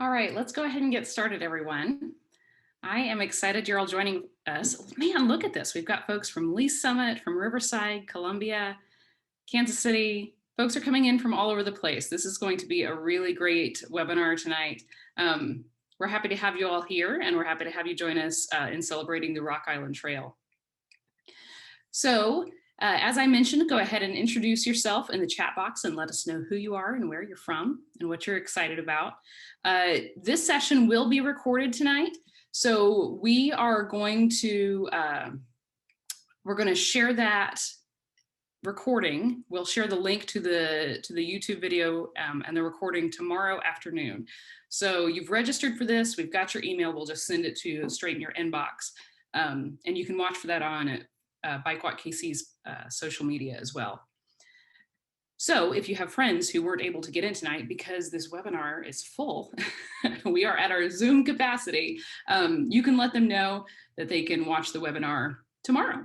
All right, let's go ahead and get started, everyone. I am excited you're all joining us. Man, look at this. We've got folks from Lee Summit, from Riverside, Columbia, Kansas City. Folks are coming in from all over the place. This is going to be a really great webinar tonight. We're happy to have you all here, and we're happy to have you join us in celebrating the Rock Island Trail. So, as I mentioned, go ahead and introduce yourself in the chat box and let us know who you are and where you're from and what you're excited about. This session will be recorded tonight, so we are going to share that recording. We'll share the link to the YouTube video and the recording tomorrow afternoon. So you've registered for this. We've got your email. We'll just send it to you straight in your inbox, and you can watch for that on Bike Walk KC's social media as well. So if you have friends who weren't able to get in tonight because this webinar is full, we are at our Zoom capacity, you can let them know that they can watch the webinar tomorrow.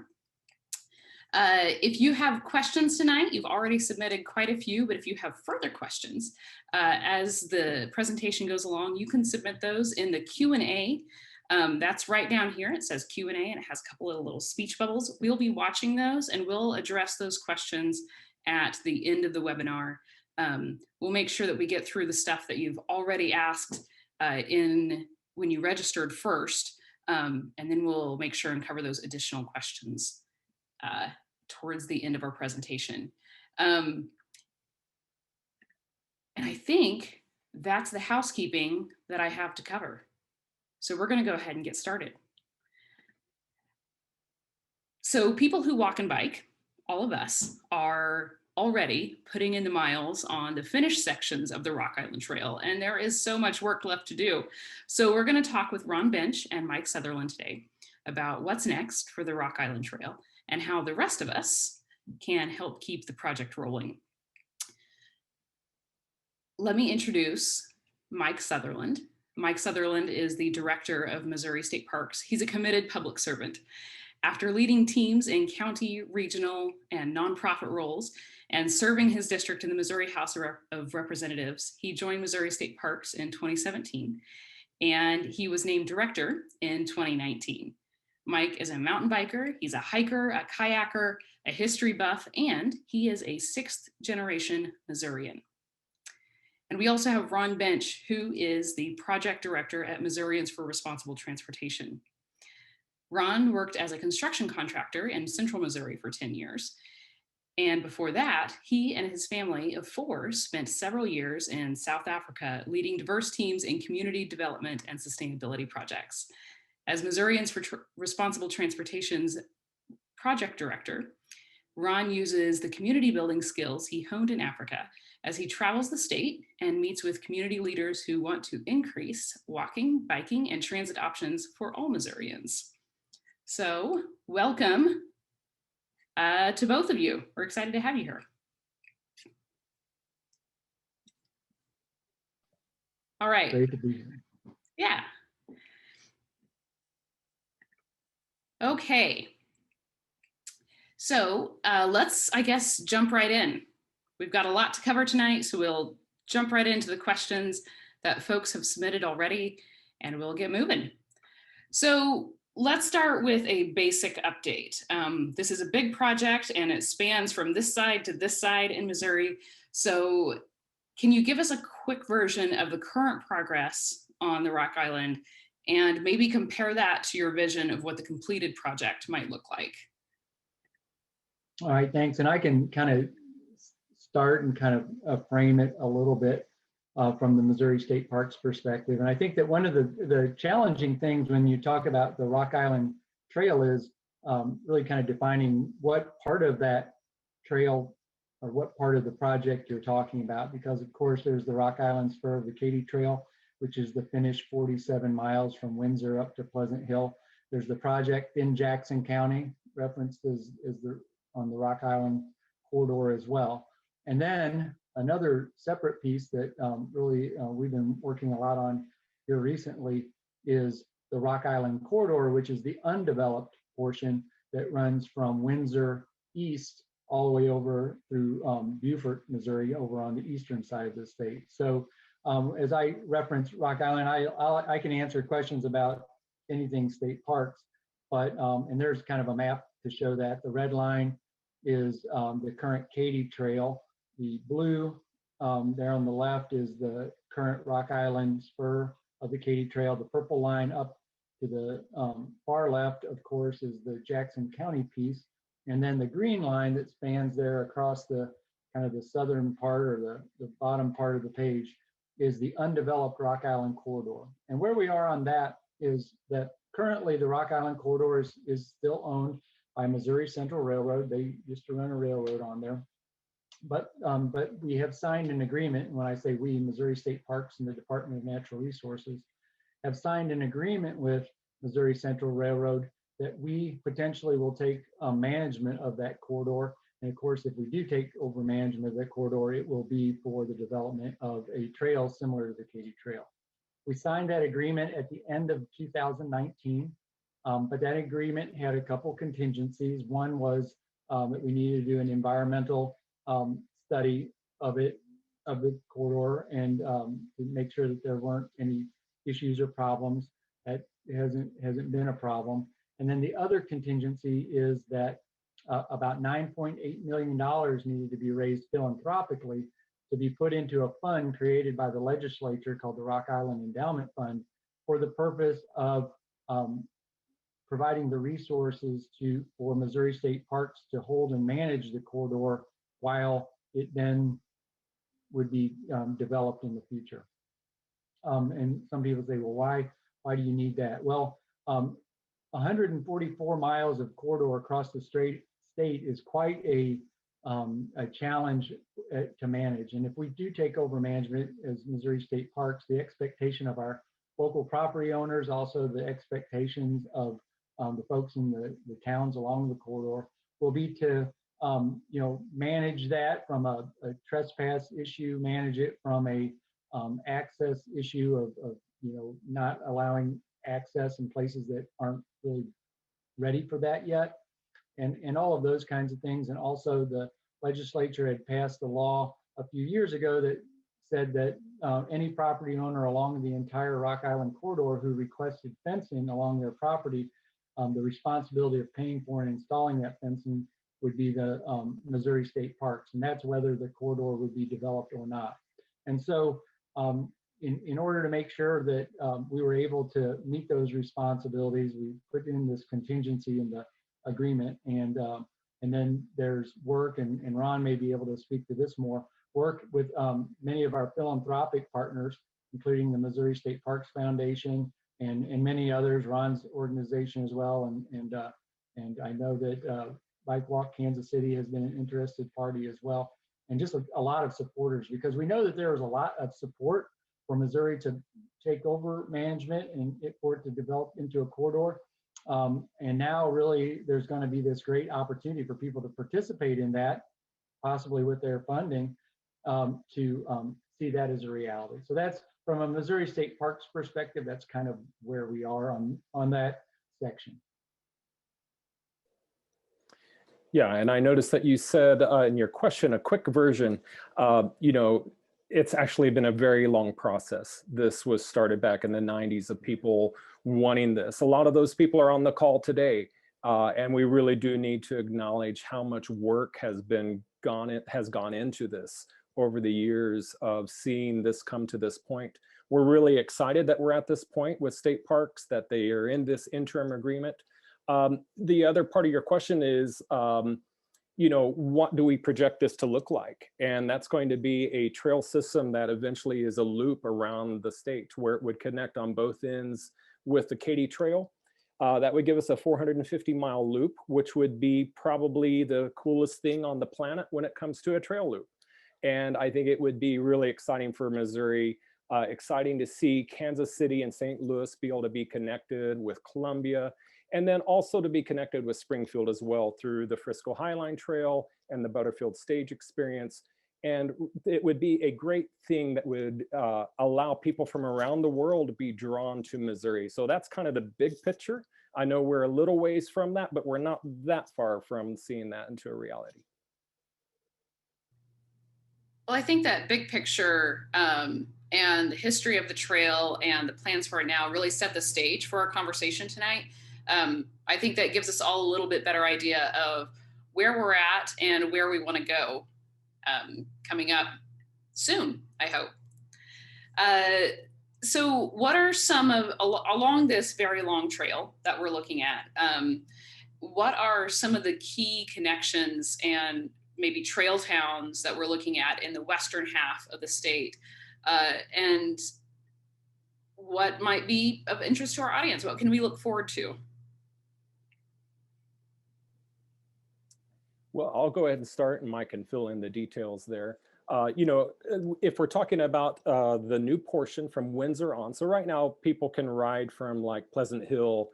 If you have questions tonight, you've already submitted quite a few, but if you have further questions as the presentation goes along, you can submit those in the Q&A. That's right down here. It says Q&A and it has a couple of little speech bubbles. We'll be watching those and we'll address those questions at the end of the webinar. We'll make sure that we get through the stuff that you've already asked when you registered first, and then we'll make sure and cover those additional questions towards the end of our presentation. And I think that's the housekeeping that I have to cover. So we're going to go ahead and get started. So people who walk and bike, all of us, are already putting in the miles on the finished sections of the Rock Island Trail, and there is so much work left to do. So we're going to talk with Ron Bentch and Mike Sutherland today about what's next for the Rock Island Trail and how the rest of us can help keep the project rolling. Let me introduce Mike Sutherland. Mike Sutherland is the director of Missouri State Parks. He's a committed public servant. After leading teams in county, regional, and nonprofit roles and serving his district in the Missouri House of Representatives, he joined Missouri State Parks in 2017, and he was named director in 2019. Mike is a mountain biker, he's a hiker, a kayaker, a history buff, and he is a sixth generation Missourian. And we also have Ron Bentch, who is the project director at Missourians for Responsible Transportation. Ron worked as a construction contractor in Central Missouri for 10 years. And before that, he and his family of four spent several years in South Africa, leading diverse teams in community development and sustainability projects. As Missourians for Responsible Transportation's project director, Ron uses the community building skills he honed in Africa as he travels the state and meets with community leaders who want to increase walking, biking, and transit options for all Missourians. So welcome to both of you. We're excited to have you here. All right. Great to be here. Yeah. Okay. So let's, I guess, jump right in. We've got a lot to cover tonight, so we'll jump right into the questions that folks have submitted already, and we'll get moving. So let's start with a basic update. This is a big project, and it spans from this side to this side in Missouri. So can you give us a quick version of the current progress on the Rock Island, and maybe compare that to your vision of what the completed project might look like? All right, thanks. And I can kind of start and kind of frame it a little bit from the Missouri State Parks perspective. And I think that one of the challenging things when you talk about the Rock Island Trail is really kind of defining what part of that trail or what part of the project you're talking about, because of course there's the Rock Island Spur of the Katy Trail, which is the finished 47 miles from Windsor up to Pleasant Hill. There's the project in Jackson County, referenced as on the Rock Island corridor as well. And then another separate piece that really we've been working a lot on here recently is the Rock Island corridor, which is the undeveloped portion that runs from Windsor east all the way over through Beaufort, Missouri, over on the eastern side of the state. So as I referenced Rock Island, I can answer questions about anything state parks, but and there's kind of a map to show that. The red line is the current Katy Trail. The blue there on the left is the current Rock Island spur of the Katy Trail. The purple line up to the far left, of course, is the Jackson County piece. And then the green line that spans there across the kind of the southern part or the bottom part of the page is the undeveloped Rock Island corridor. And where we are on that is that currently the Rock Island corridor is still owned by Missouri Central Railroad. They used to run a railroad on there. But we have signed an agreement, and when I say we, Missouri State Parks and the Department of Natural Resources have signed an agreement with Missouri Central Railroad that we potentially will take management of that corridor. And of course, if we do take over management of that corridor, it will be for the development of a trail similar to the Katy Trail. We signed that agreement at the end of 2019, but that agreement had a couple contingencies. One was that we needed to do an environmental study of the corridor and to make sure that there weren't any issues or problems. That hasn't been a problem. And then the other contingency is that about $9.8 million needed to be raised philanthropically to be put into a fund created by the legislature called the Rock Island Endowment Fund for the purpose of providing the resources for Missouri State Parks to hold and manage the corridor while it then would be developed in the future. And some people say, well, why do you need that? Well, 144 miles of corridor across the state is quite a challenge to manage. And if we do take over management as Missouri State Parks, the expectation of our local property owners, also the expectations of the folks in the towns along the corridor will be to manage that from a trespass issue, manage it from a access issue of not allowing access in places that aren't really ready for that yet, and all of those kinds of things. And also the legislature had passed a law a few years ago that said that any property owner along the entire Rock Island corridor who requested fencing along their property, the responsibility of paying for and installing that fencing would be the Missouri State Parks, and that's whether the corridor would be developed or not. And so in order to make sure that we were able to meet those responsibilities, we put in this contingency in the agreement. And then there's work, and Ron may be able to speak to this more, work with many of our philanthropic partners, including the Missouri State Parks Foundation and many others, Ron's organization as well. And I know that Bike Walk Kansas City has been an interested party as well. And just a lot of supporters, because we know that there was a lot of support for Missouri to take over management and for it to develop into a corridor. And now really there's going to be this great opportunity for people to participate in that, possibly with their funding, to see that as a reality. So that's from a Missouri State Parks perspective, that's kind of where we are on that section. Yeah, and I noticed that you said in your question, a quick version, it's actually been a very long process. This was started back in the 90s of people wanting this. A lot of those people are on the call today, and we really do need to acknowledge how much work has gone into this over the years of seeing this come to this point. We're really excited that we're at this point with state parks, that they are in this interim agreement. The other part of your question is, what do we project this to look like? And that's going to be a trail system that eventually is a loop around the state where it would connect on both ends with the Katy Trail. That would give us a 450-mile loop, which would be probably the coolest thing on the planet when it comes to a trail loop. And I think it would be really exciting for Missouri, exciting to see Kansas City and St. Louis be able to be connected with Columbia, and then also to be connected with Springfield as well through the Frisco Highline Trail and the Butterfield Stage experience. And it would be a great thing that would allow people from around the world to be drawn to Missouri. So that's kind of the big picture. I know we're a little ways from that, but we're not that far from seeing that into a reality. Well, I think that big picture and the history of the trail and the plans for it now really set the stage for our conversation tonight. I think that gives us all a little bit better idea of where we're at and where we want to go coming up soon, I hope. So what are some of, along this very long trail that we're looking at, what are some of the key connections and maybe trail towns that we're looking at in the western half of the state? And what might be of interest to our audience? What can we look forward to? Well, I'll go ahead and start, and Mike can fill in the details there. You know, if we're talking about the new portion from Windsor on, so right now people can ride from like Pleasant Hill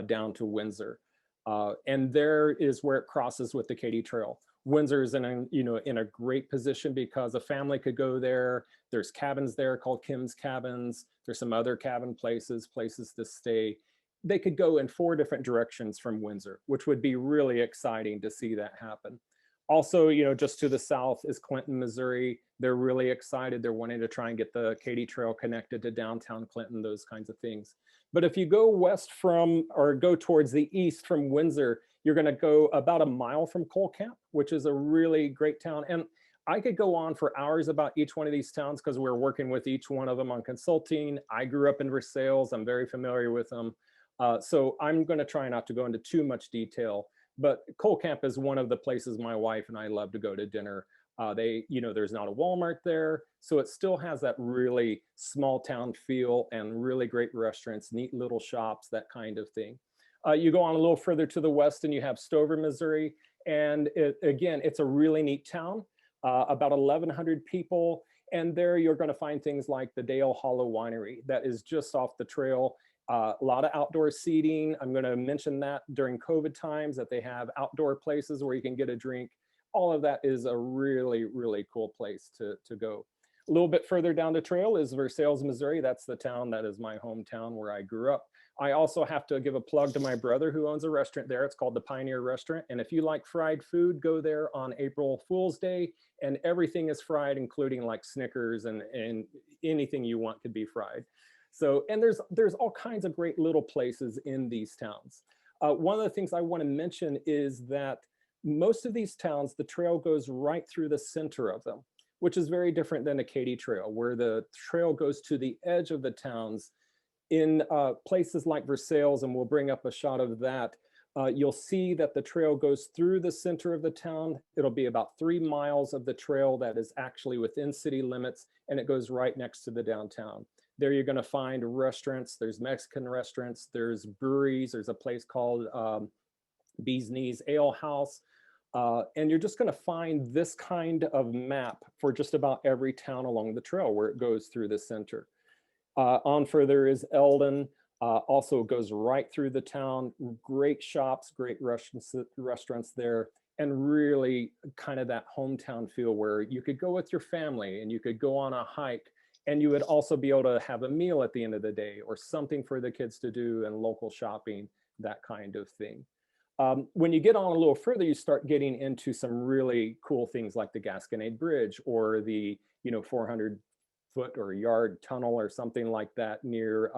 down to Windsor, and there is where it crosses with the Katy Trail. Windsor is in a great position because a family could go there. There's cabins there called Kim's Cabins. There's some other cabin places to stay. They could go in 4 different directions from Windsor, which would be really exciting to see that happen. Also, you know, just to the south is Clinton, Missouri. They're really excited. They're wanting to try and get the Katy Trail connected to downtown Clinton, those kinds of things. But if you go west from, or go towards the east from Windsor, you're going to go about a mile from Cole Camp, which is a really great town. And I could go on for hours about each one of these towns because we're working with each one of them on consulting. I grew up in Versailles. I'm very familiar with them. So I'm going to try not to go into too much detail, but Cole Camp is one of the places my wife and I love to go to dinner. There's not a Walmart there, so it still has that really small town feel and really great restaurants, neat little shops, that kind of thing. You go on a little further to the west and you have Stover, Missouri. And it's a really neat town, about 1,100 people. And there you're going to find things like the Dale Hollow Winery that is just off the trail. A lot of outdoor seating. I'm going to mention that during COVID times that they have outdoor places where you can get a drink. All of that is a really, really cool place to go. A little bit further down the trail is Versailles, Missouri. That's the town that is my hometown where I grew up. I also have to give a plug to my brother who owns a restaurant there. It's called the Pioneer Restaurant. And if you like fried food, go there on April Fool's Day, and everything is fried, including like Snickers and anything you want could be fried. So, and there's all kinds of great little places in these towns. One of the things I want to mention is that most of these towns, the trail goes right through the center of them, which is very different than a Katy Trail, where the trail goes to the edge of the towns. In places like Versailles, and we'll bring up a shot of that, you'll see that the trail goes through the center of the town. It'll be about 3 miles of the trail that is actually within city limits, and it goes right next to the downtown. There you're going to find restaurants. There's Mexican restaurants. There's breweries. There's a place called Bee's Knees Ale House. And you're just going to find this kind of map for just about every town along the trail where it goes through the center. On further is Eldon. Also goes right through the town. Great shops, great restaurants there, and really kind of that hometown feel where you could go with your family and you could go on a hike, and you would also be able to have a meal at the end of the day or something for the kids to do and local shopping, that kind of thing. When you get on a little further, you start getting into some really cool things like the Gasconade Bridge or the 400-foot or yard tunnel or something like that near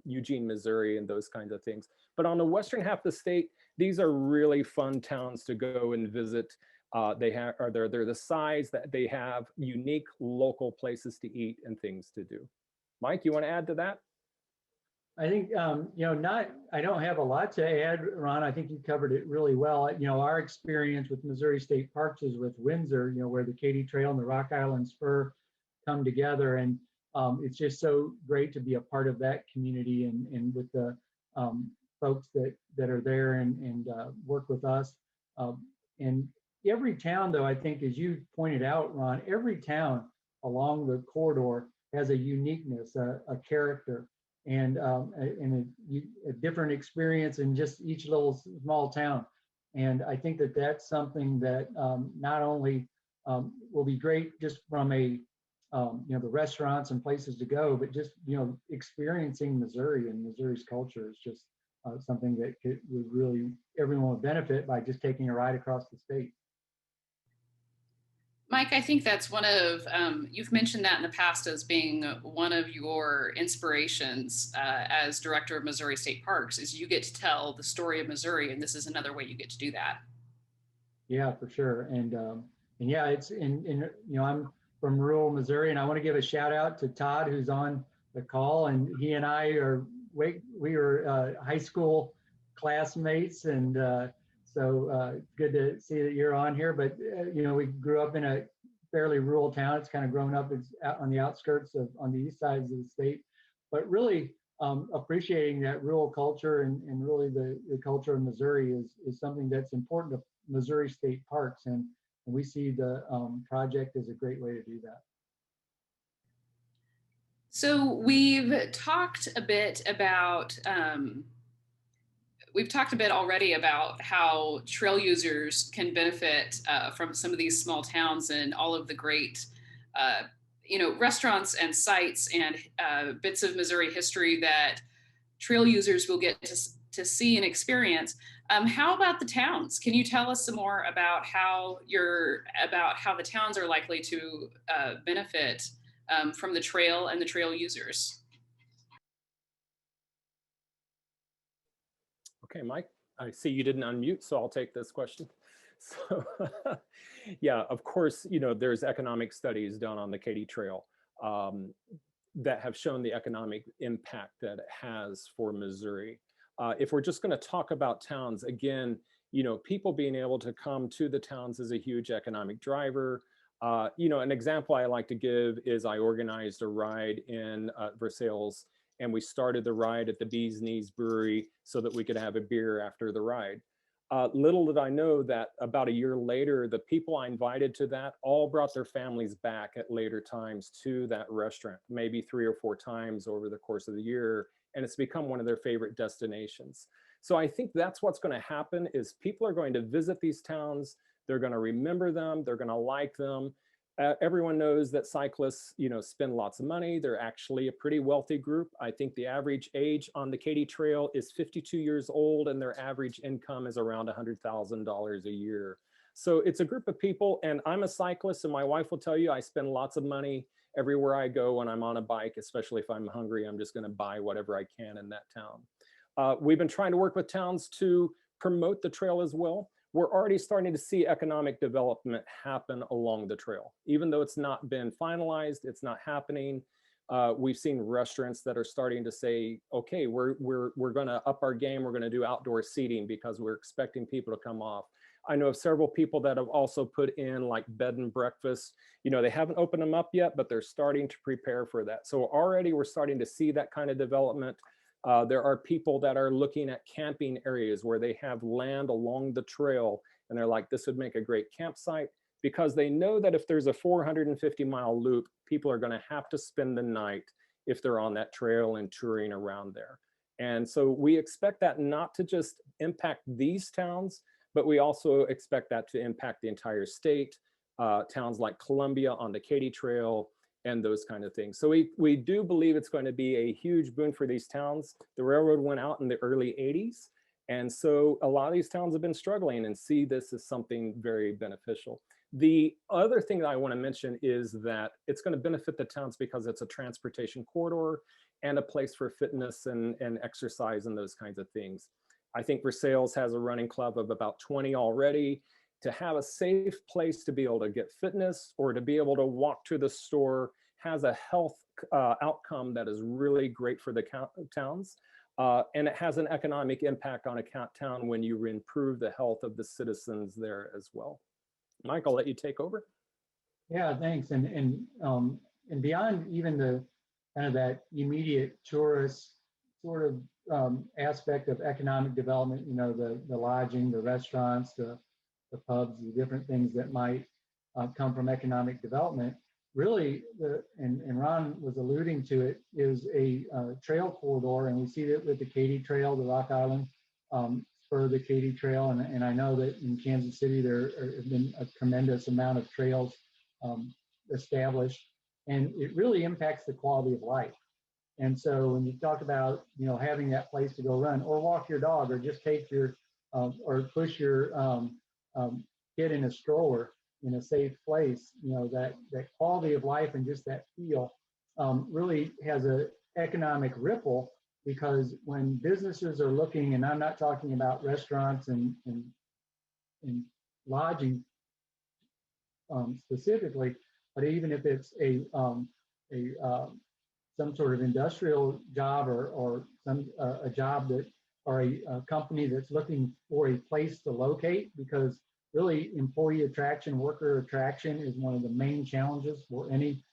Eugene, Missouri, and those kinds of things. But on the western half of the state, these are really fun towns to go and visit. They're the size that they have unique local places to eat and things to do. Mike, you want to add to that? I think, I don't have a lot to add, Ron. I think you covered it really well. Our experience with Missouri State Parks is with Windsor, where the Katy Trail and the Rock Island Spur come together. And it's just so great to be a part of that community and with the folks that are there and work with us. And every town, though, I think, as you pointed out, Ron, every town along the corridor has a uniqueness, a character, and a different experience in just each little small town. And I think that that's something that not only will be great just from the restaurants and places to go, but just, experiencing Missouri and Missouri's culture is just something that would everyone would benefit by just taking a ride across the state. Mike, I think that's one of, you've mentioned that in the past as being one of your inspirations as director of Missouri State Parks, is you get to tell the story of Missouri, and this is another way you get to do that. Yeah, for sure. And yeah, it's I'm from rural Missouri, and I want to give a shout out to Todd, who's on the call, and he and I were high school classmates, and so good to see that you're on here. But we grew up in a fairly rural town. It's kind of grown up. It's out on the outskirts on the east sides of the state, but really appreciating that rural culture and really the culture of Missouri is something that's important to Missouri State Parks, and we see the project as a great way to do that. So we've talked a bit already about how trail users can benefit from some of these small towns and all of the great restaurants and sites and bits of Missouri history that trail users will get to see and experience. How about the towns? Can you tell us some more about how the towns are likely to benefit from the trail and the trail users? Okay, Mike, I see you didn't unmute, so I'll take this question. So yeah, of course, there's economic studies done on the Katy Trail that have shown the economic impact that it has for Missouri. If we're just going to talk about towns, again, people being able to come to the towns is a huge economic driver. An example I like to give is I organized a ride in Versailles, and we started the ride at the Bee's Knees Brewery so that we could have a beer after the ride. Little did I know that about a year later, the people I invited to that all brought their families back at later times to that restaurant, maybe 3 or 4 times over the course of the year, and it's become one of their favorite destinations. So I think that's what's going to happen is people are going to visit these towns, they're going to remember them, they're going to like them. Everyone knows that cyclists, spend lots of money. They're actually a pretty wealthy group. I think the average age on the Katy Trail is 52 years old, and their average income is around $100,000 a year. So it's a group of people, and I'm a cyclist, and my wife will tell you I spend lots of money everywhere I go when I'm on a bike, especially if I'm hungry. I'm just going to buy whatever I can in that town. We've been trying to work with towns to promote the trail as well. We're already starting to see economic development happen along the trail. Even though it's not been finalized, it's not happening. We've seen restaurants that are starting to say, okay, we're going to up our game. We're going to do outdoor seating because we're expecting people to come off. I know of several people that have also put in like bed and breakfast. They haven't opened them up yet, but they're starting to prepare for that. So already we're starting to see that kind of development. There are people that are looking at camping areas where they have land along the trail, and they're like, this would make a great campsite, because they know that if there's a 450-mile loop, people are going to have to spend the night if they're on that trail and touring around there. And so we expect that not to just impact these towns, but we also expect that to impact the entire state, towns like Columbia on the Katy Trail, and those kind of things. So we do believe it's going to be a huge boon for these towns. The railroad went out in the early 80s. And so a lot of these towns have been struggling and see this as something very beneficial. The other thing that I want to mention is that it's going to benefit the towns because it's a transportation corridor and a place for fitness and exercise and those kinds of things. I think Versailles has a running club of about 20 already. To have a safe place to be able to get fitness or to be able to walk to the store has a health outcome that is really great for the towns. And it has an economic impact on a town when you improve the health of the citizens there as well. Mike, I'll let you take over. Yeah, thanks. And beyond even the kind of that immediate tourist sort of aspect of economic development, the lodging, the restaurants, the pubs, the different things that might come from economic development. Really, and Ron was alluding to it, is a trail corridor, and we see that with the Katy Trail, the Rock Island spur of the Katy Trail, and I know that in Kansas City there have been a tremendous amount of trails established, and it really impacts the quality of life. And so when you talk about having that place to go run or walk your dog or just take your or push your kid in a stroller, in a safe place, that quality of life and just that feel really has an economic ripple, because when businesses are looking, and I'm not talking about restaurants and lodging specifically, but even if it's some sort of industrial job or a job that, or a company that's looking for a place to locate, because really employee attraction, worker attraction is one of the main challenges for any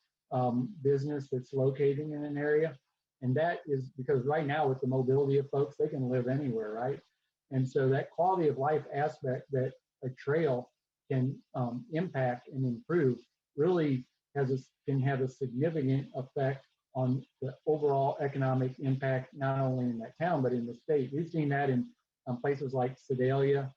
business that's locating in an area. And that is because right now with the mobility of folks, they can live anywhere, right? And so that quality of life aspect that a trail can impact and improve really can have a significant effect on the overall economic impact, not only in that town, but in the state. We've seen that in places like Sedalia,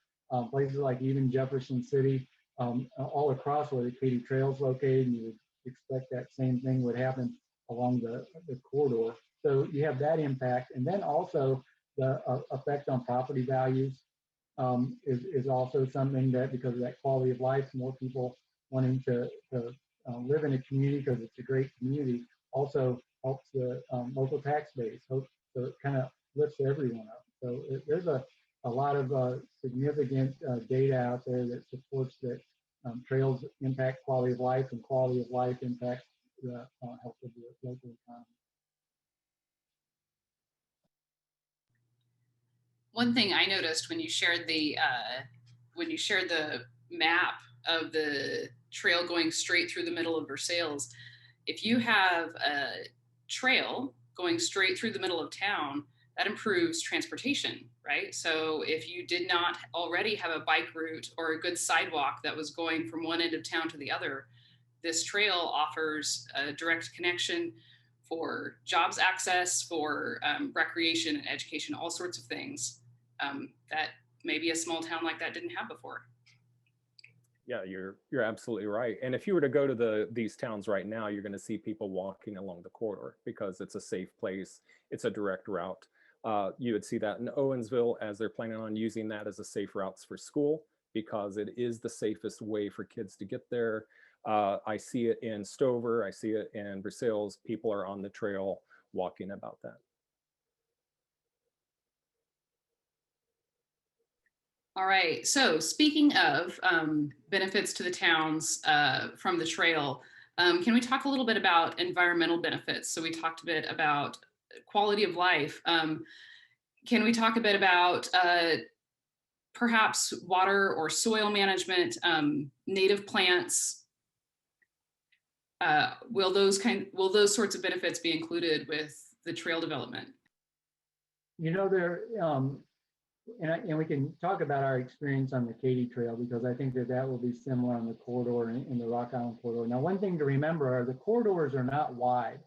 places like even Jefferson City, all across where the Katy Trail is located, and you would expect that same thing would happen along the corridor. So you have that impact. And then also the effect on property values is also something that, because of that quality of life, more people wanting to live in a community because it's a great community, also helps the local tax base. So it kind of lifts everyone up. So there's a lot of significant data out there that supports that trails impact quality of life, and quality of life impacts the health of the local economy. One thing I noticed when you shared the map of the trail going straight through the middle of Versailles, if you have a trail going straight through the middle of town, that improves transportation, right? So if you did not already have a bike route or a good sidewalk that was going from one end of town to the other, this trail offers a direct connection for jobs access, for recreation and education, all sorts of things that maybe a small town like that didn't have before. Yeah, you're absolutely right. And if you were to go to these towns right now, you're going to see people walking along the corridor because it's a safe place. It's a direct route. You would see that in Owensville, as they're planning on using that as a safe routes for school, because it is the safest way for kids to get there. I see it in Stover. I see it in Versailles. People are on the trail walking about that. All right, so speaking of benefits to the towns from the trail, can we talk a little bit about environmental benefits? So we talked a bit about quality of life. Can we talk a bit about perhaps water or soil management, native plants? Will those sorts of benefits be included with the trail development? And we can talk about our experience on the Katy Trail, because I think that will be similar on the corridor in the Rock Island corridor. Now, one thing to remember are the corridors are not wide.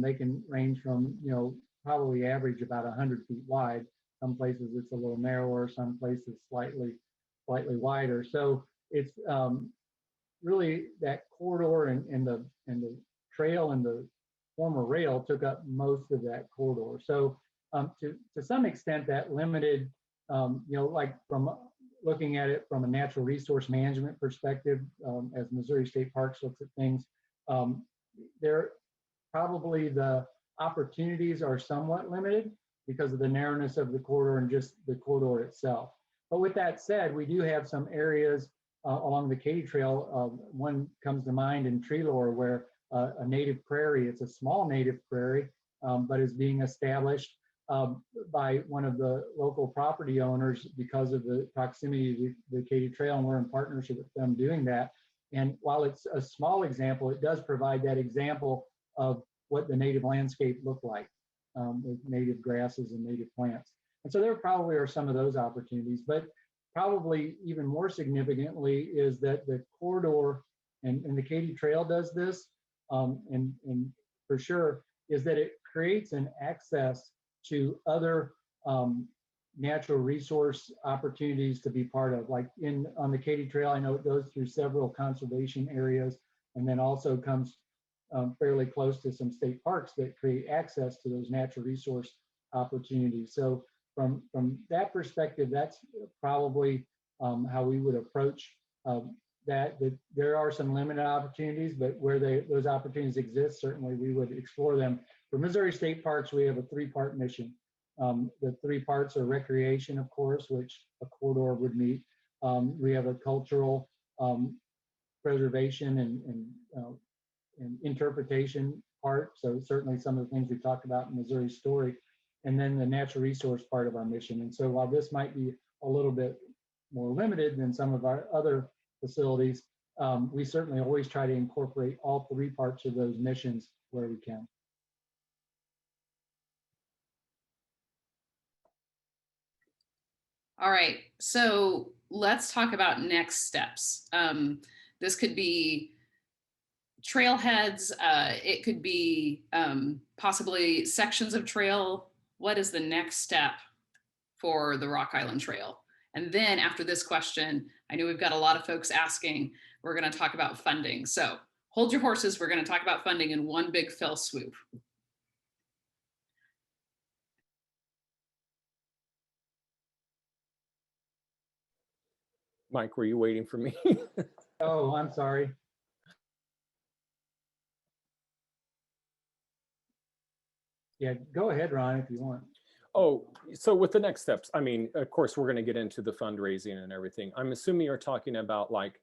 They can range from, probably average about 100 feet wide. Some places it's a little narrower, some places slightly wider. So it's really that corridor and the trail and the former rail took up most of that corridor. So to some extent, that limited, like from looking at it from a natural resource management perspective, as Missouri State Parks looks at things, there probably the opportunities are somewhat limited because of the narrowness of the corridor and just the corridor itself. But with that said, we do have some areas along the Katy Trail. One comes to mind in Treelor, where a native prairie, it's a small native prairie, but is being established by one of the local property owners because of the proximity to the Katy Trail, and we're in partnership with them doing that. And while it's a small example, it does provide that example of what the native landscape looked like with native grasses and native plants. And so there probably are some of those opportunities, but probably even more significantly is that the corridor and the Katy Trail does this, and for sure, is that it creates an access to other natural resource opportunities to be part of. Like on the Katy Trail, I know it goes through several conservation areas, and then also comes fairly close to some state parks that create access to those natural resource opportunities. So from that perspective, that's probably how we would approach that there are some limited opportunities, but where those opportunities exist, certainly we would explore them. For Missouri State Parks, we have a three-part mission. The three parts are recreation, of course, which a corridor would meet. We have a cultural preservation and interpretation part. So certainly some of the things we talked about in Missouri's story, and then the natural resource part of our mission. And so while this might be a little bit more limited than some of our other facilities, we certainly always try to incorporate all three parts of those missions where we can. All right, so let's talk about next steps. This could be trailheads, it could be possibly sections of trail. What is the next step for the Rock Island Trail? And then after this question, I know we've got a lot of folks asking, we're going to talk about funding. So hold your horses, we're going to talk about funding in one big fell swoop. Mike, were you waiting for me? Oh, I'm sorry. Yeah, go ahead, Ron, if you want. Oh, so with the next steps, I mean, of course, we're going to get into the fundraising and everything. I'm assuming you're talking about like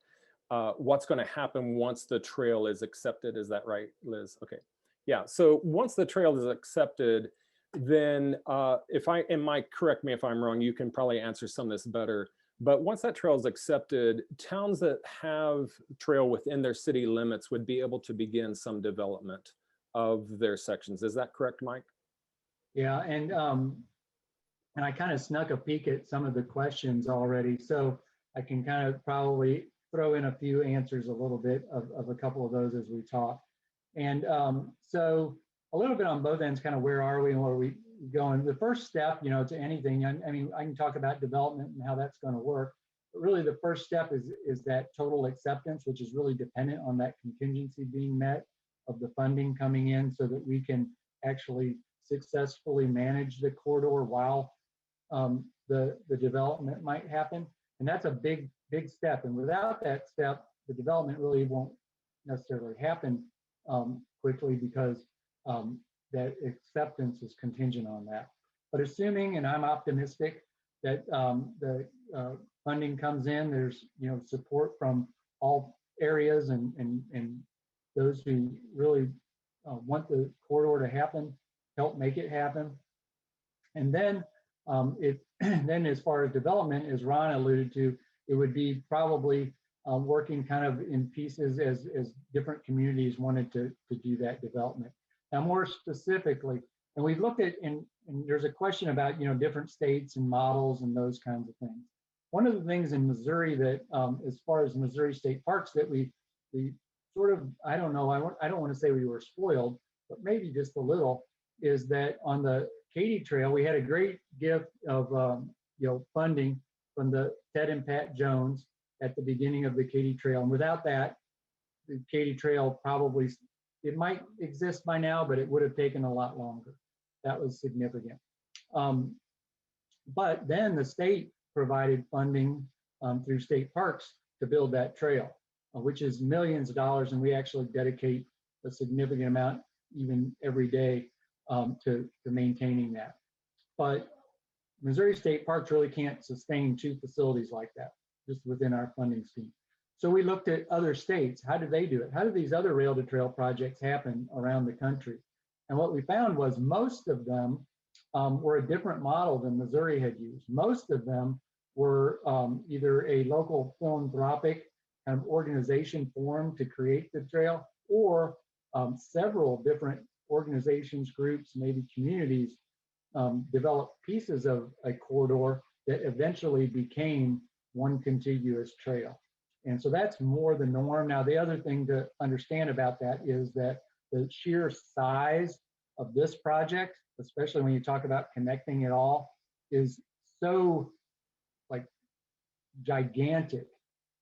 what's going to happen once the trail is accepted. Is that right, Liz? Okay. Yeah. So once the trail is accepted, then Mike, correct me if I'm wrong, you can probably answer some of this better. But once that trail is accepted, towns that have trail within their city limits would be able to begin some development of their sections. Is that correct, Mike? Yeah, and I kind of snuck a peek at some of the questions already, so I can kind of probably throw in a few answers a little bit of a couple of those as we talk. And so a little bit on both ends, kind of where are we and where are we going? The first step, you know, to anything, I mean, I can talk about development and how that's going to work, but really the first step is that total acceptance, which is really dependent on that contingency being met of the funding coming in so that we can actually successfully manage the corridor while the development might happen. And that's a big step. And without that step, the development really won't necessarily happen quickly because that acceptance is contingent on that. But assuming, and I'm optimistic, that the funding comes in, there's support from all areas and those who really want the corridor to happen, help make it happen. And then then as far as development, as Ron alluded to, it would be probably working kind of in pieces as different communities wanted to do that development. Now, more specifically, and we've looked at, and there's a question about, different states and models and those kinds of things. One of the things in Missouri that, as far as Missouri State Parks, that we sort of, I don't know, I don't want to say we were spoiled, but maybe just a little, is that on the Katy Trail, we had a great gift of, funding from the Ted and Pat Jones at the beginning of the Katy Trail. And without that, the Katy Trail probably, it might exist by now, but it would have taken a lot longer. That was significant. But then the state provided funding through state parks to build that trail, which is millions of dollars. And we actually dedicate a significant amount even every day to maintaining that. But Missouri State Parks really can't sustain two facilities like that just within our funding scheme. So we looked at other states. How do they do it? How do these other rail to trail projects happen around the country? And what we found was most of them were a different model than Missouri had used. Most of them were either a local philanthropic kind of organization formed to create the trail, or several different organizations, groups, maybe communities developed pieces of a corridor that eventually became one contiguous trail. And so that's more the norm. Now, the other thing to understand about that is that the sheer size of this project, especially when you talk about connecting it all, is so like gigantic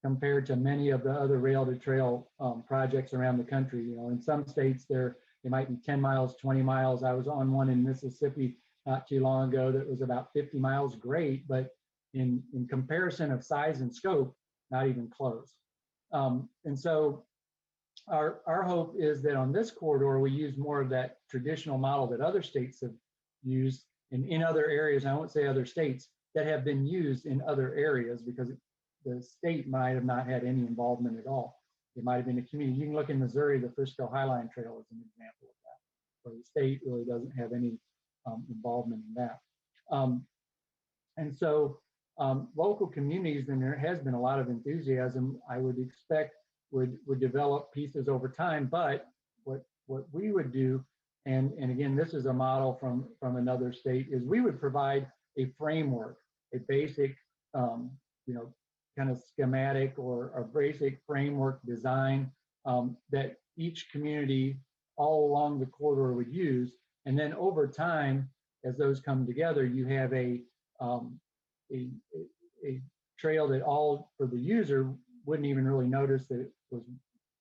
compared to many of the other rail to trail projects around the country. In some states they might be 10 miles, 20 miles. I was on one in Mississippi not too long ago that was about 50 miles, great, but in comparison of size and scope, not even close. And so our hope is that on this corridor, we use more of that traditional model that other states have used in other areas. I won't say other states that have been used in other areas, because the state might have not had any involvement at all. It might have been a community. You can look in Missouri, the Frisco Highline Trail is an example of that, where the state really doesn't have any involvement in that. And so local communities, and there has been a lot of enthusiasm, I would expect would develop pieces over time. But what we would do, and again, this is a model from another state, is we would provide a framework, a basic, kind of schematic or a basic framework design that each community all along the corridor would use. And then over time, as those come together, you have a trail that all for the user wouldn't even really notice that it was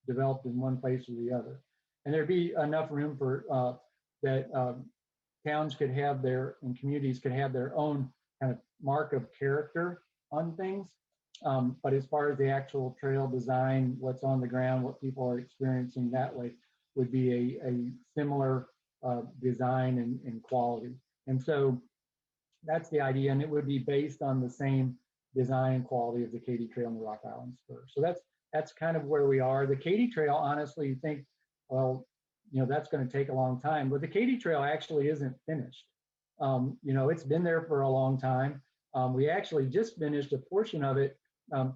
developed in one place or the other. And there'd be enough room for that towns could have and communities could have their own kind of mark of character on things. But as far as the actual trail design, what's on the ground, what people are experiencing that way would be a similar design and quality. And so that's the idea, and it would be based on the same design and quality of the Katy Trail and the Rock Island Spur. So that's kind of where we are. The Katy Trail, honestly, you think, well, that's going to take a long time, but the Katy Trail actually isn't finished. It's been there for a long time. We actually just finished a portion of it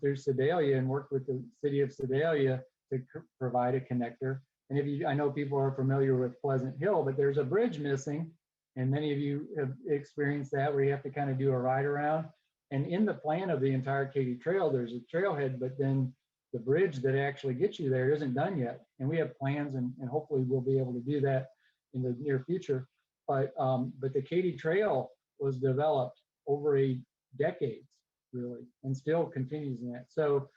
through Sedalia and worked with the city of Sedalia to provide a connector. And I know people are familiar with Pleasant Hill, but there's a bridge missing. And many of you have experienced that, where you have to kind of do a ride around. And in the plan of the entire Katy Trail, there's a trailhead, but then the bridge that actually gets you there isn't done yet. And we have plans, and hopefully we'll be able to do that in the near future. But the Katy Trail was developed over decades, really, and still continues in that. So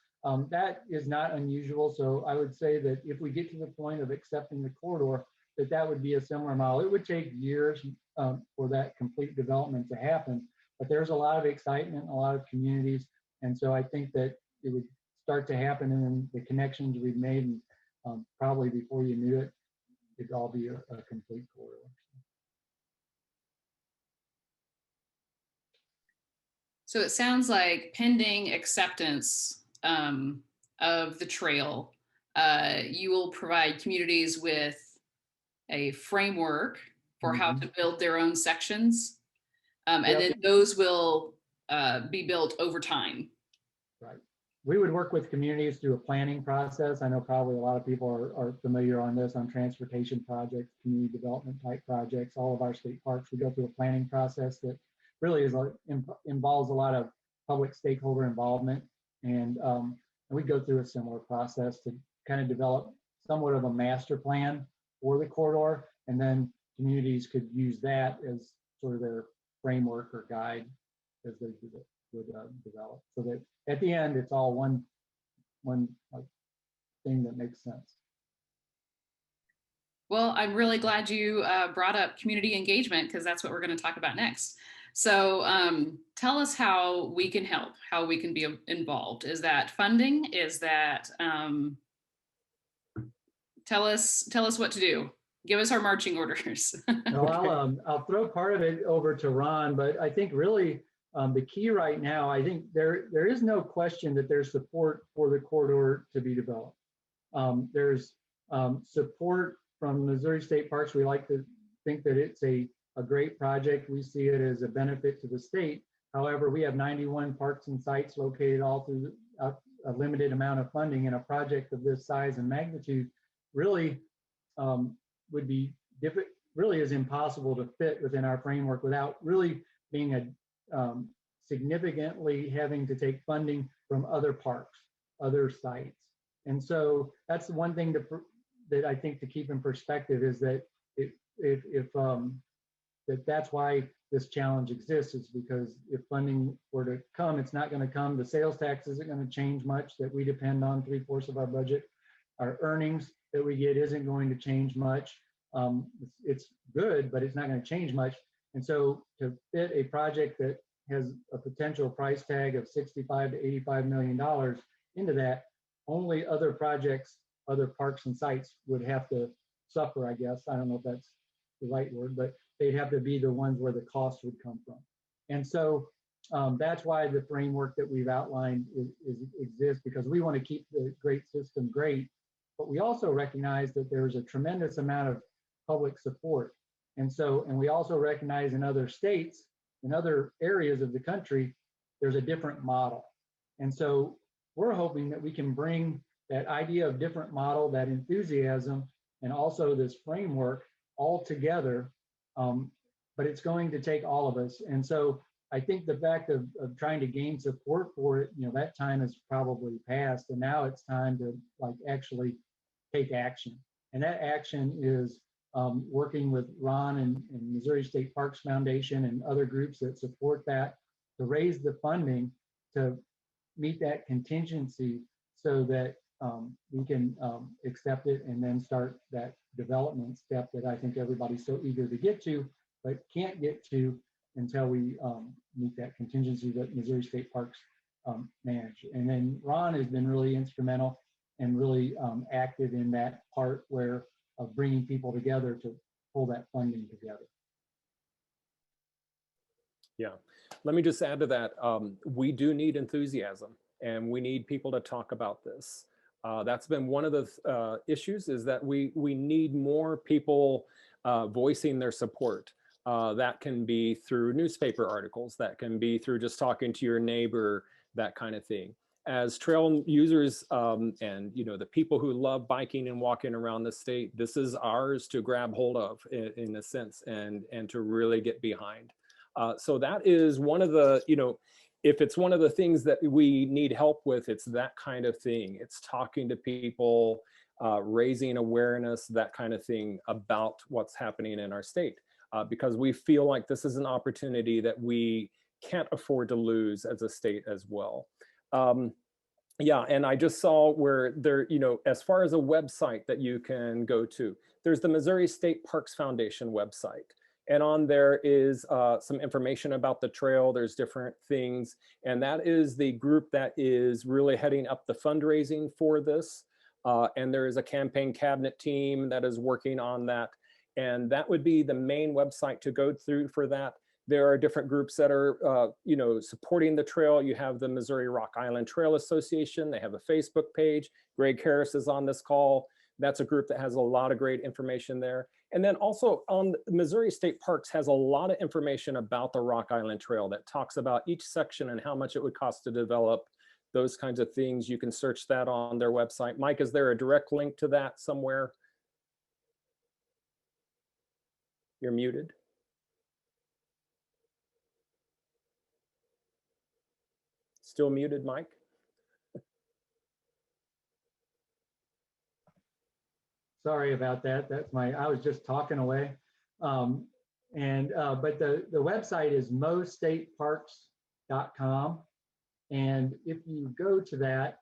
that is not unusual. So I would say that if we get to the point of accepting the corridor, that would be a similar model. It would take years for that complete development to happen, but there's a lot of excitement, a lot of communities, and so I think that it would start to happen, and then the connections we've made, and probably before you knew it, it'd all be a complete corridor. So it sounds like pending acceptance of the trail, you will provide communities with a framework for how to build their own sections. And then those will be built over time. Right. We would work with communities through a planning process. I know probably a lot of people are familiar on this, on transportation projects, community development type projects. All of our state parks, we go through a planning process that really involves a lot of public stakeholder involvement. And we go through a similar process to kind of develop somewhat of a master plan for the corridor, and then communities could use that as sort of their framework or guide as they would develop. So that at the end, it's all one thing that makes sense. Well, I'm really glad you brought up community engagement, because that's what we're going to talk about next. So tell us how we can help, how we can be involved. Is that funding? Is that, tell us what to do. Give us our marching orders. Well, I'll throw part of it over to Ron, but I think really the key right now, I think there is no question that there's support for the corridor to be developed. There's support from Missouri State Parks. We like to think that it's a great project. We see it as a benefit to the state. However, we have 91 parks and sites located all through a limited amount of funding, and a project of this size and magnitude really would be different, really is impossible to fit within our framework without really being significantly having to take funding from other parks, other sites. And so that's the one thing that I think to keep in perspective is that that's why this challenge exists, is because if funding were to come, it's not going to come. The sales tax isn't going to change much, that we depend on 3/4 of our budget. Our earnings that we get isn't going to change much. It's good, but it's not going to change much. And so to fit a project that has a potential price tag of $65 to $85 million into that, only other projects, other parks and sites would have to suffer, I guess. I don't know if that's the right word, but they'd have to be the ones where the cost would come from. And so that's why the framework that we've outlined exists, because we want to keep the great system great, but we also recognize that there's a tremendous amount of public support. And we also recognize in other states, in other areas of the country, there's a different model. And so we're hoping that we can bring that idea of different model, that enthusiasm, and also this framework all together. But it's going to take all of us. And so I think the fact of trying to gain support for it, that time has probably passed. And now it's time to actually take action. And that action is working with Ron and Missouri State Parks Foundation and other groups that support that to raise the funding to meet that contingency so that we can accept it and then start that development step that I think everybody's so eager to get to, but can't get to until we meet that contingency that Missouri State Parks manage. And then Ron has been really instrumental and really active in that part where of bringing people together to pull that funding together. Yeah, let me just add to that. We do need enthusiasm and we need people to talk about this. That's been one of the issues, is that we need more people voicing their support. That can be through newspaper articles, that can be through just talking to your neighbor, that kind of thing. As trail users and the people who love biking and walking around the state, this is ours to grab hold of in a sense and to really get behind. So that is one of the, if it's one of the things that we need help with, it's that kind of thing. It's talking to people, raising awareness, that kind of thing about what's happening in our state. Because we feel like this is an opportunity that we can't afford to lose as a state as well. Yeah, and I just saw where there, as far as a website that you can go to, there's the Missouri State Parks Foundation website. And on there is some information about the trail. There's different things. And that is the group that is really heading up the fundraising for this. And there is a campaign cabinet team that is working on that. And that would be the main website to go through for that. There are different groups that are, supporting the trail. You have the Missouri Rock Island Trail Association. They have a Facebook page. Greg Harris is on this call. That's a group that has a lot of great information there. And then also on Missouri State Parks has a lot of information about the Rock Island Trail that talks about each section and how much it would cost to develop, those kinds of things. You can search that on their website. Mike, is there a direct link to that somewhere? You're muted. Still muted, Mike? Sorry about that. That's I was just talking away. But the website is mostateparks.com. And if you go to that,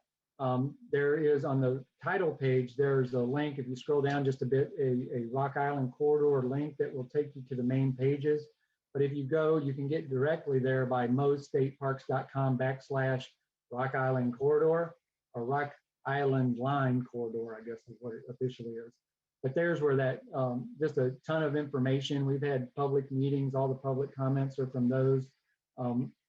there is on the title page, there's a link. If you scroll down just a bit, a Rock Island corridor link that will take you to the main pages. But if you go, you can get directly there by mostateparks.com/Rock Island corridor, or Rock Island line corridor, I guess is what it officially is. But there's where that, just a ton of information. We've had public meetings, all the public comments are from those.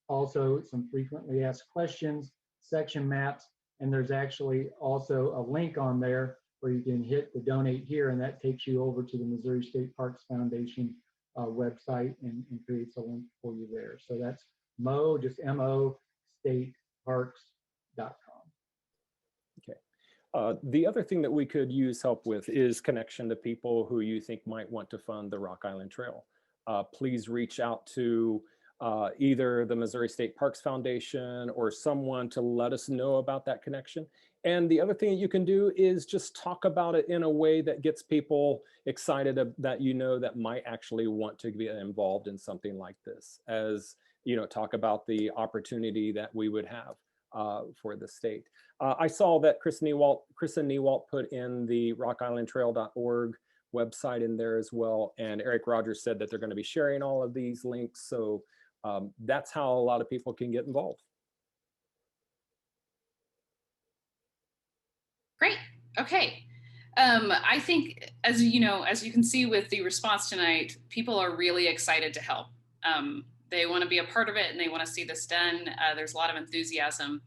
Also some frequently asked questions, section maps, and there's actually also a link on there where you can hit the donate here, and that takes you over to the Missouri State Parks Foundation website and creates a link for you there. So that's just MO stateparks.com. Okay. The other thing that we could use help with is connection to people who you think might want to fund the Rock Island Trail. Please reach out to either the Missouri State Parks Foundation or someone to let us know about that connection. And the other thing that you can do is just talk about it in a way that gets people excited that that might actually want to be involved in something like this, as talk about the opportunity that we would have for the state. I saw that Kristen Newalt put in the rockislandtrail.org website in there as well. And Eric Rogers said that they're going to be sharing all of these links. So that's how a lot of people can get involved. Great. Okay. I think, as you know, as you can see with the response tonight, people are really excited to help. They want to be a part of it and they want to see this done. There's a lot of enthusiasm,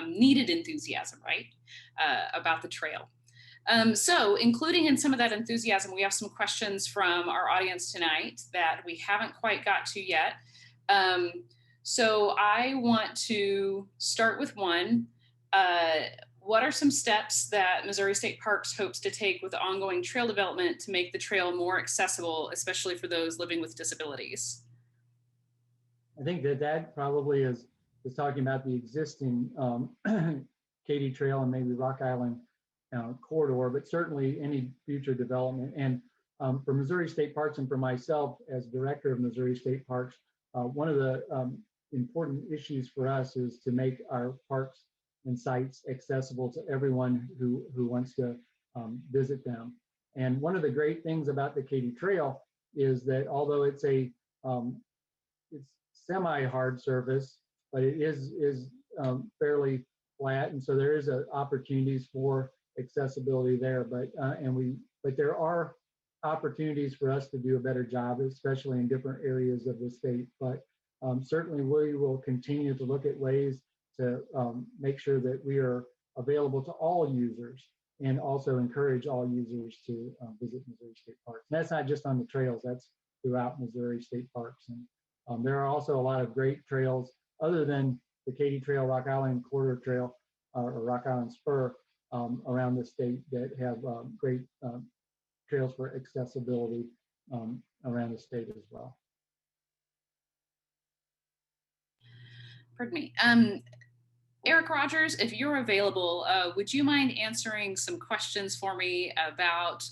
needed enthusiasm, right, about the trail. So, including in some of that enthusiasm, we have some questions from our audience tonight that we haven't quite got to yet. So, I want to start with one. What are some steps that Missouri State Parks hopes to take with the ongoing trail development to make the trail more accessible, especially for those living with disabilities? I think that probably is talking about the existing Katy Trail and maybe Rock Island corridor, but certainly any future development. And for Missouri State Parks and for myself as director of Missouri State Parks, one of the important issues for us is to make our parks and sites accessible to everyone who wants to visit them. And one of the great things about the Katy Trail is that although it's a it's semi-hard surface, but it is fairly flat, and so there is opportunities for accessibility there. But there are opportunities for us to do a better job, especially in different areas of the state. But certainly we will continue to look at ways to make sure that we are available to all users and also encourage all users to visit Missouri State Parks. And that's not just on the trails, that's throughout Missouri State Parks. And there are also a lot of great trails other than the Katy Trail, Rock Island Corridor Trail, or Rock Island Spur around the state that have great trails for accessibility around the state as well. Pardon me. Eric Rogers, if you're available, would you mind answering some questions for me about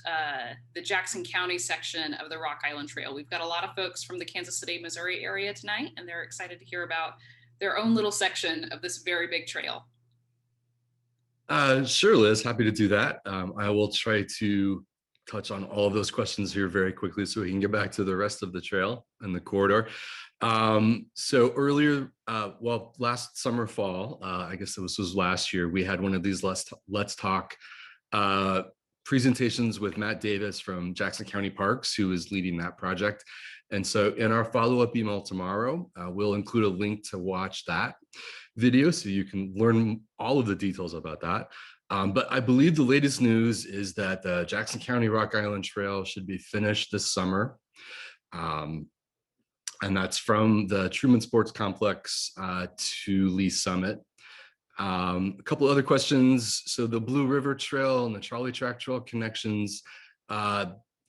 the Jackson County section of the Rock Island Trail? We've got a lot of folks from the Kansas City, Missouri area tonight, and they're excited to hear about their own little section of this very big trail. Sure, Liz, happy to do that. I will try to touch on all of those questions here very quickly so we can get back to the rest of the trail and the corridor. So earlier, last summer, fall, I guess this was last year, we had one of these Let's Talk presentations with Matt Davis from Jackson County Parks, who is leading that project. And so in our follow-up email tomorrow, we'll include a link to watch that video so you can learn all of the details about that. But I believe the latest news is that the Jackson County Rock Island Trail should be finished this summer. And that's from the Truman Sports Complex to Lee Summit. A couple other questions. So the Blue River Trail and the Trolley Track Trail connections,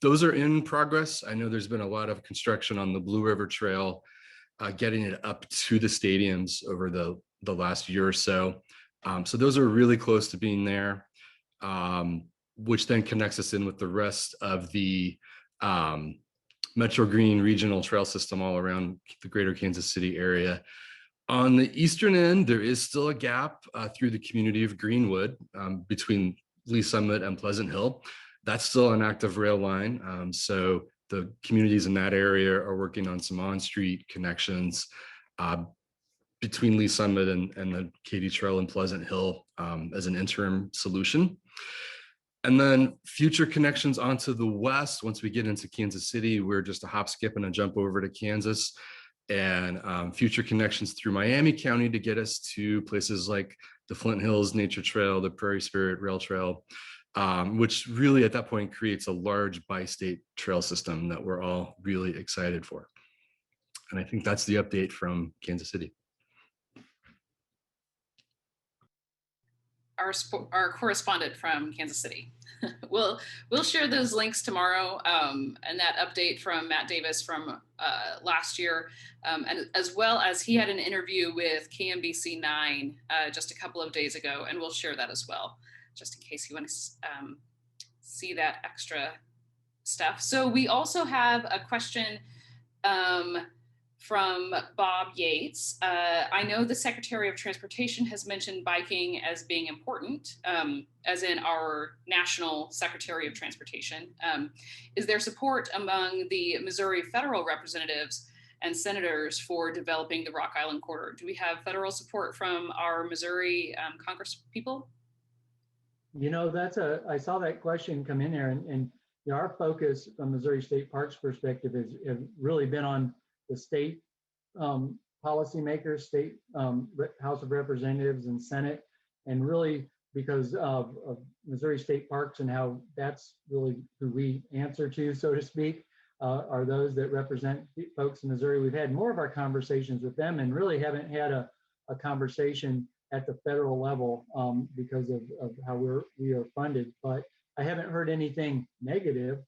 those are in progress. I know there's been a lot of construction on the Blue River Trail, getting it up to the stadiums over the last year or so. So those are really close to being there, which then connects us in with the rest of the Metro Green regional trail system all around the greater Kansas City area. On the eastern end, there is still a gap through the community of Greenwood between Lee Summit and Pleasant Hill. That's still an active rail line. So the communities in that area are working on some on-street connections between Lee Summit and the Katy Trail and Pleasant Hill as an interim solution. And then future connections onto the west, once we get into Kansas City, we're just a hop, skip, and a jump over to Kansas. And future connections through Miami County to get us to places like the Flint Hills Nature Trail, the Prairie Spirit Rail Trail, which really at that point creates a large bi-state trail system that we're all really excited for. And I think that's the update from Kansas City. Our correspondent from Kansas City. We'll share those links tomorrow, and that update from Matt Davis from last year, and as well as he had an interview with KMBC 9 just a couple of days ago, and we'll share that as well, just in case you want to see that extra stuff. So we also have a question from Bob Yates. I know the Secretary of Transportation has mentioned biking as being important, as in our National Secretary of Transportation. Is there support among the Missouri federal representatives and senators for developing the Rock Island Corridor? Do we have federal support from our Missouri Congress people? You know, I saw that question come in there, and you know, our focus from Missouri State Parks perspective has really been on the state policymakers, state House of Representatives and Senate, and really because of Missouri State Parks and how that's really who we answer to, so to speak, are those that represent folks in Missouri. We've had more of our conversations with them and really haven't had a conversation at the federal level because of how we are funded. But I haven't heard anything negative,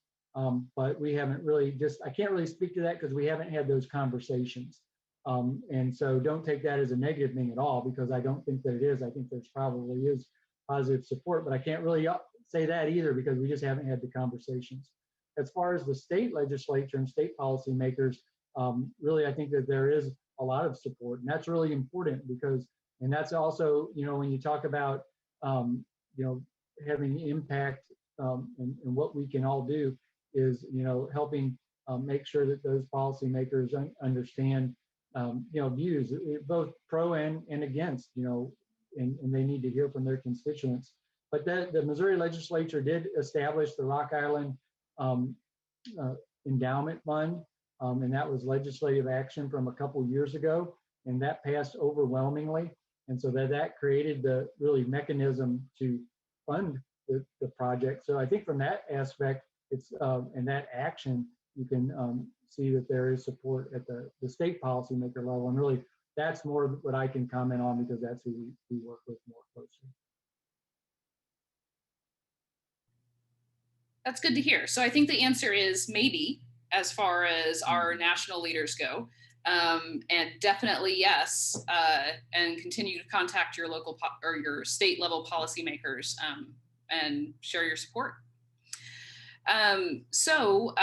but we haven't really I can't really speak to that because we haven't had those conversations. And so don't take that as a negative thing at all, because I don't think that it is. I think there's probably is positive support, but I can't really say that either because we just haven't had the conversations. As far as the state legislature and state policymakers, really, I think that there is a lot of support, and that's really important because, and that's also, you know, when you talk about, you know, having impact and what we can all do is, you know, helping make sure that those policymakers understand, you know, views, both pro and against, you know, and they need to hear from their constituents. But the Missouri legislature did establish the Rock Island Endowment Fund, and that was legislative action from a couple years ago, and that passed overwhelmingly. And so that created the really mechanism to fund the project. So I think from that aspect, it's and that action, you can see that there is support at the state policymaker level. And really, that's more what I can comment on because that's who we work with more closely. That's good to hear. So I think the answer is maybe, as far as our national leaders go. And definitely yes, and continue to contact your local or your state level policymakers and share your support. So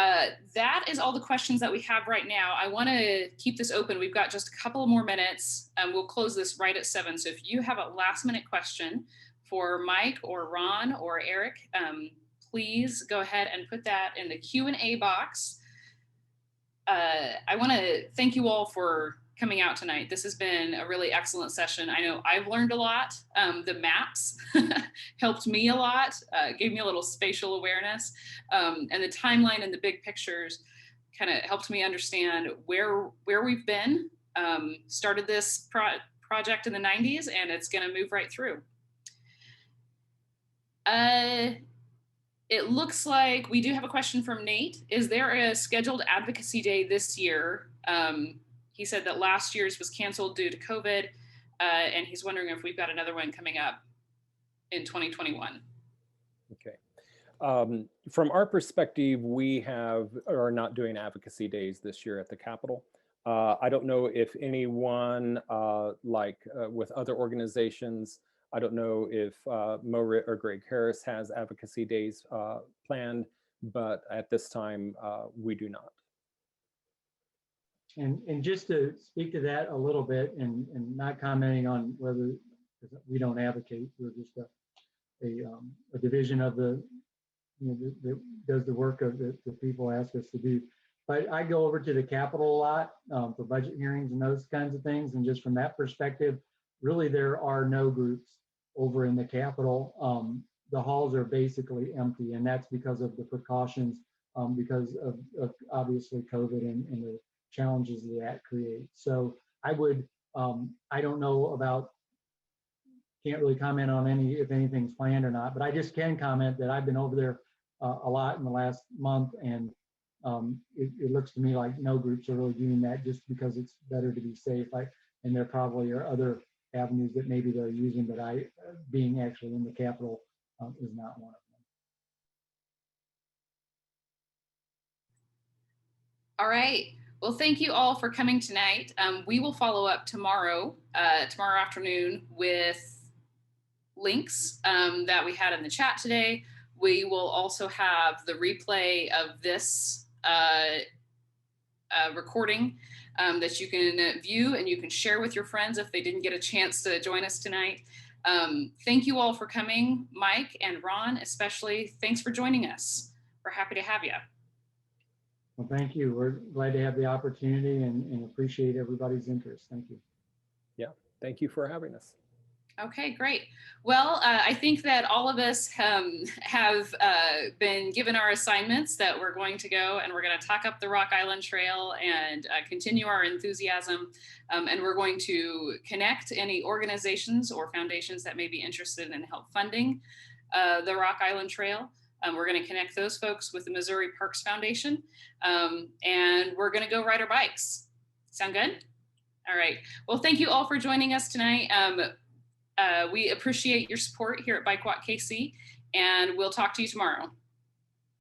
that is all the questions that we have right now. I want to keep this open. We've got just a couple more minutes and we'll close this right at 7. So if you have a last minute question for Mike or Ron or Eric, please go ahead and put that in the Q&A box. I want to thank you all for coming out tonight. This has been a really excellent session. I know I've learned a lot. The maps helped me a lot, gave me a little spatial awareness, and the timeline and the big pictures kind of helped me understand where we've been. Started this project in the 90s, and it's going to move right through. It looks like we do have a question from Nate. Is there a scheduled advocacy day this year? He said that last year's was canceled due to COVID, and he's wondering if we've got another one coming up in 2021. Okay. From our perspective, we are not doing advocacy days this year at the Capitol. I don't know if anyone with other organizations, I don't know if Mo or Greg Harris has advocacy days planned, but at this time, we do not. And just to speak to that a little bit and not commenting on whether, because we don't advocate, we're just a division of the, you know, that does the work of the people ask us to do. But I go over to the Capitol a lot for budget hearings and those kinds of things. And just from that perspective, really there are no groups over in the Capitol. The halls are basically empty, and that's because of the precautions, because of obviously COVID and the challenges that creates. So I would, I don't know about, can't really comment on if anything's planned or not, but I just can comment that I've been over there a lot in the last month, and it looks to me like no groups are really doing that just because it's better to be safe. And there probably are other avenues that maybe they're using, but being actually in the Capitol is not one of them. All right. Well, thank you all for coming tonight. We will follow up tomorrow afternoon with links that we had in the chat today. We will also have the replay of this recording that you can view and you can share with your friends if they didn't get a chance to join us tonight. Thank you all for coming. Mike and Ron, especially, thanks for joining us. We're happy to have you. Well, thank you. We're glad to have the opportunity and appreciate everybody's interest. Thank you. Yeah, thank you for having us. Okay, great. Well, I think that all of us have been given our assignments that we're going to go and we're going to talk up the Rock Island Trail and continue our enthusiasm. And we're going to connect any organizations or foundations that may be interested in help funding the Rock Island Trail. We're going to connect those folks with the Missouri Parks Foundation. And we're going to go ride our bikes. Sound good? All right. Well, thank you all for joining us tonight. We appreciate your support here at Bike Walk KC, and we'll talk to you tomorrow.